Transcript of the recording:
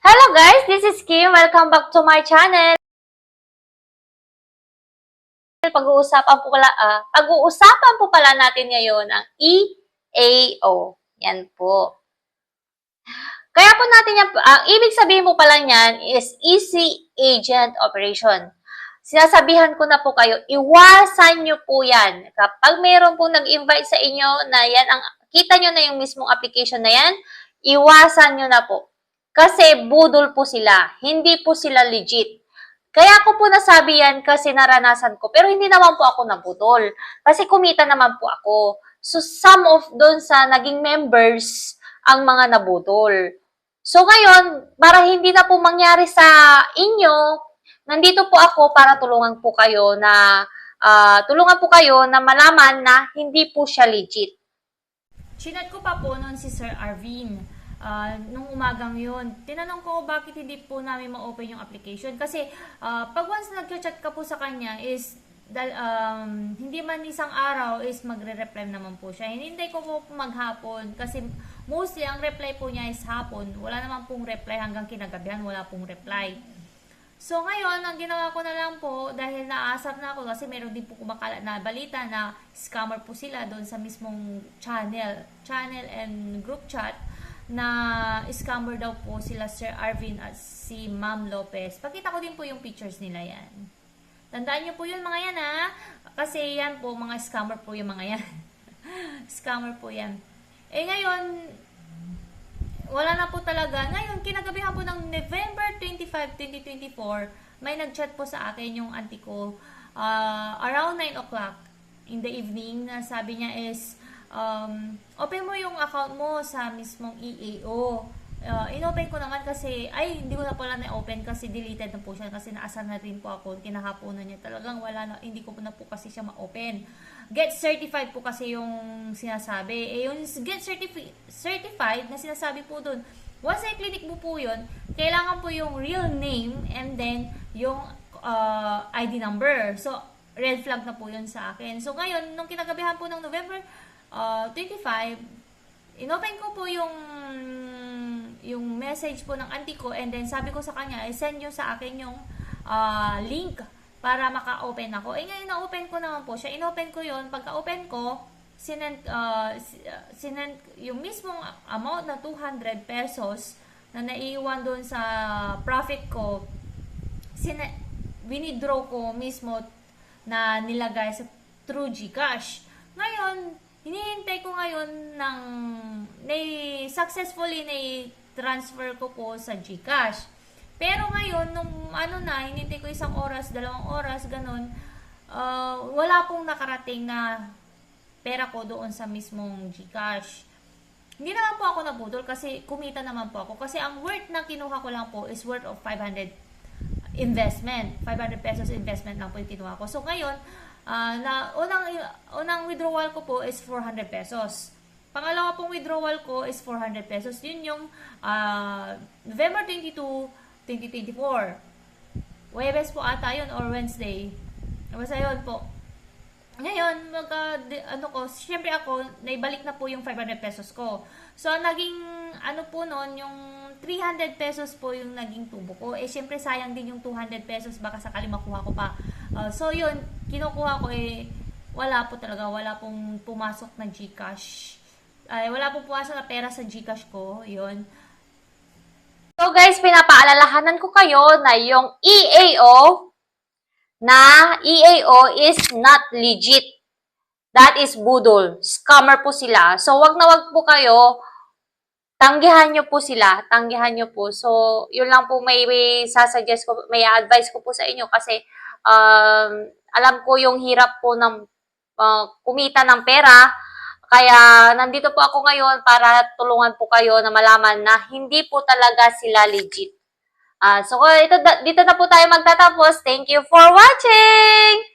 Hello guys, this is Kim. Welcome back to my channel. Pag-uusapan po pala natin ngayon ang EAO. Yan po. Kaya po natin yan, ang ibig sabihin po pala niyan is Easy Agent Operation. Sinasabihan ko na po kayo, iwasan nyo po yan. Kapag mayroon pong nag-invite sa inyo na yan, kita nyo na yung mismong application na yan, iwasan nyo na po. Kasi budol po sila. Hindi po sila legit. Kaya ko po nasabi yan kasi naranasan ko. Pero hindi naman po ako nabudol. Kasi kumita naman po ako. So, some of doon sa naging members ang mga nabudol. So, ngayon, para hindi na po mangyari sa inyo, nandito po ako para tulungan po kayo na malaman na hindi po siya legit. Chinat ko pa po noon si Sir Arvin. Nung umagang yun, tinanong ko bakit hindi po namin ma-open yung application. Kasi pag once nag-chat ka po sa kanya is hindi man isang araw is magre-reply naman po siya. Hinintay ko po maghapon kasi mostly ang reply po niya is hapon. Wala naman pong reply hanggang kinagabihan, wala pong reply. So ngayon, ang ginawa ko na lang po, dahil naasar na ako kasi meron din po kumakalat na balita na scammer po sila doon sa mismong channel and group chat, na scammer daw po sila Sir Arvin at si Ma'am Lopez. Pakita ko din po yung pictures nila yan. Tandaan nyo po yun mga yan ha. Kasi yan po, mga scammer po yung mga yan. Scammer po yan. Eh ngayon, wala na po talaga. Ngayon, kinagabihan po ng November 25, 2024, may nag-chat po sa akin yung auntie ko around 9 o'clock in the evening. Sabi niya is, open mo yung account mo sa mismong EAO. Inopen ko naman kasi, hindi ko na pala na-open kasi deleted na po siya kasi naasar na rin po ako. Kinahaponan niya talagang wala na, hindi ko na po kasi siya ma-open. Get certified po kasi yung sinasabi. Yung get certified na sinasabi po dun, once I click mo po yun, kailangan po yung real name and then yung ID number. So, red flag na po yun sa akin. So, ngayon, nung kinagabihan po ng November 25, inopen ko po yung message po ng auntie ko and then sabi ko sa kanya, send nyo sa akin yung link para maka-open ako. Ngayon na-open ko naman po siya. In-open ko yun. Pagka-open ko, sinend yung mismong amount na 200 pesos na naiiwan doon sa profit ko, winidraw ko mismo na nilagay sa through GCash. Ngayon, hinihintay ko ngayon ng successfully transfer ko po sa GCash. Pero ngayon, nung hinintay ko 1 oras, 2 oras, ganun, wala pong nakarating na pera ko doon sa mismong GCash. Hindi naman po ako nabudol kasi kumita naman po ako. Kasi ang worth na kinuha ko lang po is worth of 500 investment. 500 pesos investment lang po yung kinuha ko. So ngayon, unang withdrawal ko po is 400 pesos. Pangalawa pong withdrawal ko is 400 pesos. Yun yung November 22, 2024. Webes po ata yun or Wednesday. Basta yun po. Ngayon, syempre ako, naibalik na po yung 500 pesos ko. So, naging, po nun, yung 300 pesos po yung naging tubo ko. Syempre, sayang din yung 200 pesos, baka sakali makuha ko pa. So, yun, kinukuha ko wala po talaga, wala pong pumasok na GCash. Wala pong pumasok na pera sa GCash ko, yun. So guys, pinapaalalahanan ko kayo na yung EAO is not legit. That is budol. Scammer po sila. So wag na wag po kayo, tanggihan nyo po sila. Tanggihan nyo po. So yun lang po may sasuggest ko, may advice ko po sa inyo kasi alam ko yung hirap po ng kumita ng pera. Kaya, nandito po ako ngayon para tulungan po kayo na malaman na hindi po talaga sila legit. So, dito na po tayo magtatapos. Thank you for watching!